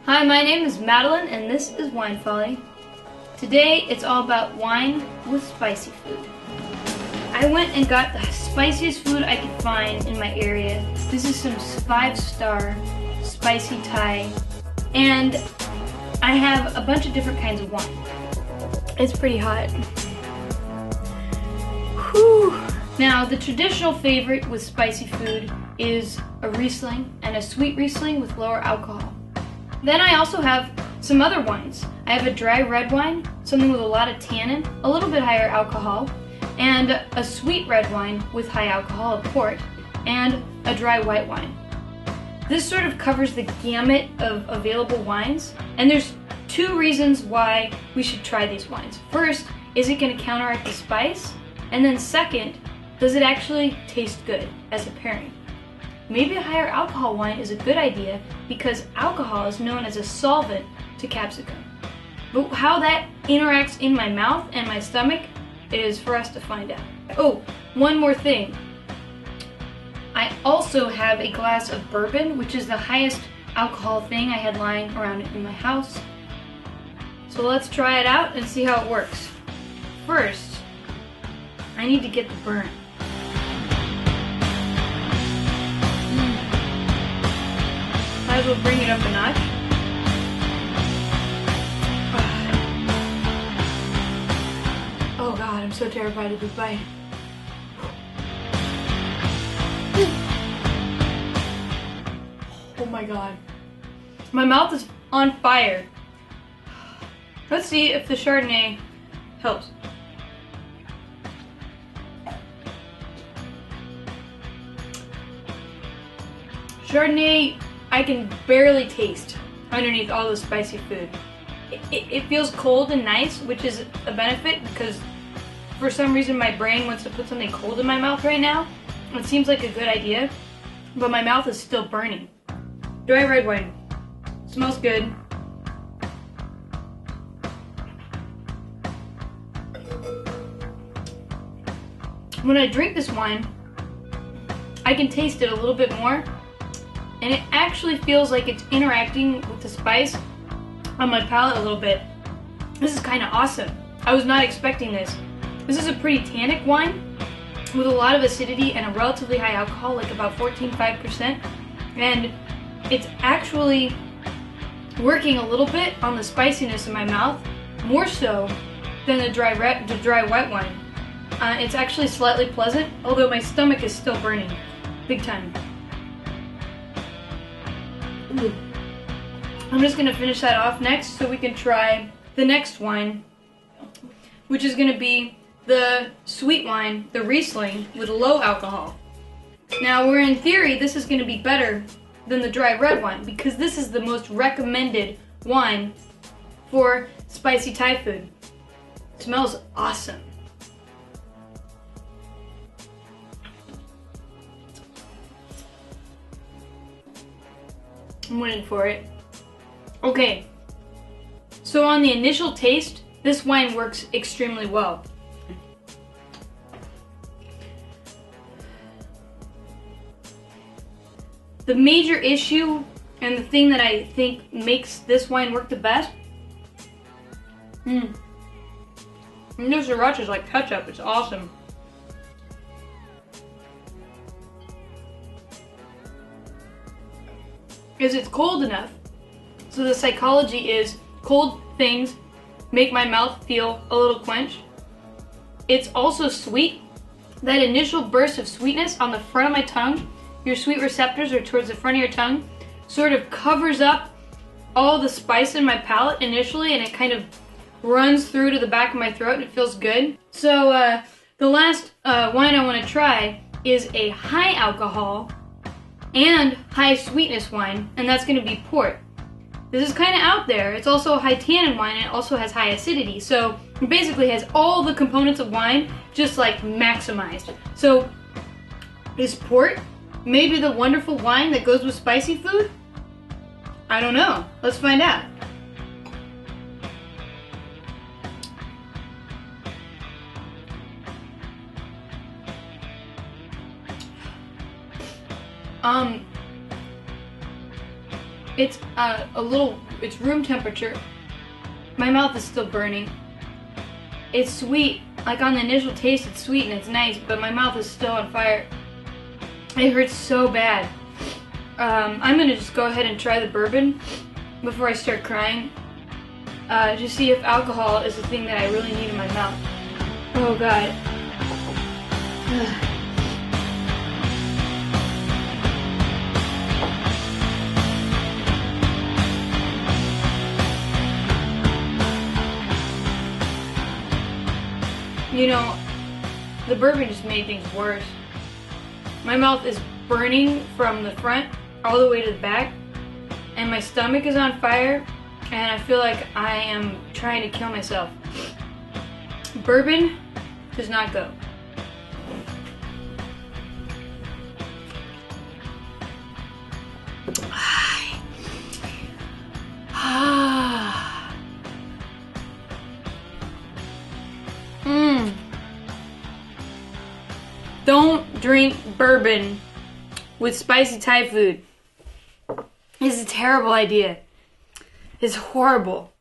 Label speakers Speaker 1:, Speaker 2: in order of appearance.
Speaker 1: Hi, my name is Madeline and this is Wine Folly. Today it's all about wine with spicy food. I went and got the spiciest food I could find in my area. This is some 5-star spicy Thai, and I have a bunch of different kinds of wine. It's pretty hot. Whew. Now, the traditional favorite with spicy food is a Riesling, and a sweet Riesling with lower alcohol. Then I also have some other wines. I have a dry red wine, something with a lot of tannin, a little bit higher alcohol, and a sweet red wine with high alcohol, a port, and a dry white wine. This sort of covers the gamut of available wines, and there's 2 reasons why we should try these wines. First, is it going to counteract the spice? And then second, does it actually taste good as a pairing? Maybe a higher alcohol wine is a good idea because alcohol is known as a solvent to capsicum. But how that interacts in my mouth and my stomach is for us to find out. Oh, one more thing. I also have a glass of bourbon, which is the highest alcohol thing I had lying around in my house. So let's try it out and see how it works. First, I need to get the burn. Might as well bring it up a notch. Oh God, I'm so terrified of this bite. Oh my God. My mouth is on fire. Let's see if the Chardonnay helps. Chardonnay, I can barely taste underneath all the spicy food. It feels cold and nice, which is a benefit because for some reason my brain wants to put something cold in my mouth right now. It seems like a good idea, but my mouth is still burning. Dry red wine. Smells good. When I drink this wine, I can taste it a little bit more, and it actually feels like it's interacting with the spice on my palate a little bit. This is kind of awesome. I was not expecting this. This is a pretty tannic wine with a lot of acidity and a relatively high alcohol, like about 14.5%, and it's actually working a little bit on the spiciness in my mouth, more so than the dry white wine. It's actually slightly pleasant, although my stomach is still burning, big time. Ooh. I'm just gonna finish that off next so we can try the next wine, which is gonna be the sweet wine, the Riesling, with low alcohol. Now, where in theory this is gonna be better than the dry red wine because this is the most recommended wine for spicy Thai food. It smells awesome. I'm waiting for it. Okay, so on the initial taste, this wine works extremely well. The major issue and the thing that I think makes this wine work the best, and this sriracha is like ketchup, it's awesome. Is it's cold enough. So the psychology is cold things make my mouth feel a little quenched. It's also sweet. That initial burst of sweetness on the front of my tongue, your sweet receptors are towards the front of your tongue, sort of covers up all the spice in my palate initially, and it kind of runs through to the back of my throat and it feels good. So the last wine I want to try is a high alcohol and high sweetness wine, and that's going to be port. This is kind of out there. It's also a high tannin wine, and it also has high acidity. So it basically has all the components of wine just like maximized. So is port maybe the wonderful wine that goes with spicy food? I don't know. Let's find out. It's it's room temperature. My mouth is still burning. It's sweet. Like on the initial taste, it's sweet and it's nice, but my mouth is still on fire. It hurts so bad. I'm gonna just go ahead and try the bourbon before I start crying. To see if alcohol is the thing that I really need in my mouth. Oh God. You know, the bourbon just made things worse. My mouth is burning from the front all the way to the back, and my stomach is on fire, and I feel like I am trying to kill myself. Bourbon does not go. Don't drink bourbon with spicy Thai food. It's a terrible idea. It's horrible.